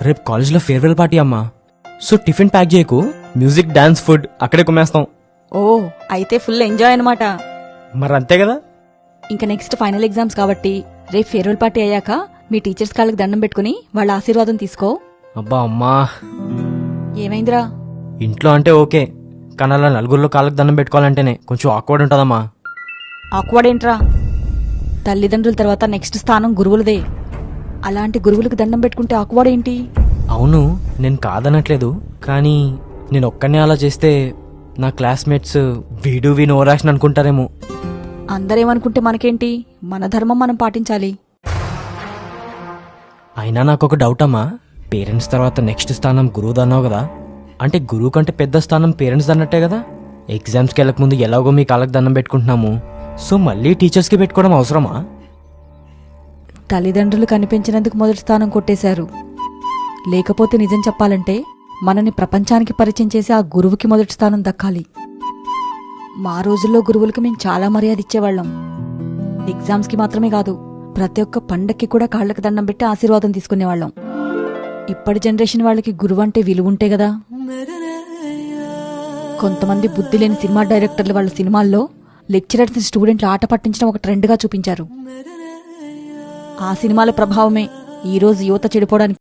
రేపు కాలేజ్లో farewell party అమ్మా. సో టిఫిన్ ప్యాక్ చేయకు, మ్యూజిక్, డాన్స్, ఫుడ్ అక్కడే కుమ్మేస్తాం. ఓ అయితే ఫుల్ ఎంజాయ్ అనమాట. మరి అంతే కదా. ఇంకా నెక్స్ట్ ఫైనల్ ఎగ్జామ్స్ కాబట్టి రేపు ఫేర్వెల్ పార్టీ అయ్యాక మీ టీచర్స్ కాళ్ళకి దండం పెట్టుకుని వాళ్ళ ఆశీర్వాదం తీసుకో. అబ్బా అమ్మా, ఏమైందిరా? ఇంట్లో అంటే ఓకే, కానీ అలా నలుగురిలో కాళ్ళకి దండం పెట్టుకోవాలంటేనే కొంచెం ఆక్వర్డ్ ఉంటుందమ్మా. ఆక్వర్డ్ ఏంట్రా? తల్లిదండ్రుల తర్వాత నెక్స్ట్ స్థానం గురువులదే. అలాంటి గురువులకు దండం పెట్టుకుంటే ఆక్వర్డ్ ఏంటి? అవును, నేను కాదనట్లేదు, కానీ నేను ఒక్కనే అలా చేస్తే నా క్లాస్మేట్స్ వీను ఓరాక్షన్ అనుకుంటారేమో. అందరేమనుకుంటే మనకేంటి, మన ధర్మం మనం పాటించాలి. అయినా నాకు ఒక డౌట్ అమ్మా, పేరెంట్స్ తర్వాత నెక్స్ట్ స్థానం గురువు అన్నావు కదా, అంటే గురువు కంటే పెద్ద స్థానం పేరెంట్స్ అన్నట్టే కదా. ఎగ్జామ్స్కి వెళ్ళక ముందు ఎలాగో మీ కాళ్ళకి దండం పెట్టుకుంటున్నాము, సో మళ్ళీ టీచర్స్కి పెట్టుకోవడం అవసరమా? తల్లిదండ్రులు కనిపించినందుకు మొదటి స్థానం కొట్టేశారు. లేకపోతే నిజం చెప్పాలంటే మనని ప్రపంచానికి పరిచయం చేసి ఆ గురువుకి మొదటి స్థానం దక్కాలి. మా రోజుల్లో గురువులకు మేము చాలా మర్యాద ఇచ్చేవాళ్ళం. ఎగ్జామ్స్కి మాత్రమే కాదు, ప్రతి ఒక్క పండక్కి కూడా కాళ్ళకి దండం పెట్టి ఆశీర్వాదం తీసుకునేవాళ్ళం. ఇప్పటి జనరేషన్ వాళ్ళకి గురువు అంటే విలువ ఉంటే కదా. కొంతమంది బుద్ధి లేని సినిమా డైరెక్టర్లు వాళ్ళ సినిమాల్లో లెక్చరర్స్ స్టూడెంట్లు ఆట పట్టించడం ఒక ట్రెండ్గా చూపించారు. ఆ సినిమాల ప్రభావమే ఈరోజు యువత చెడిపోవడానికి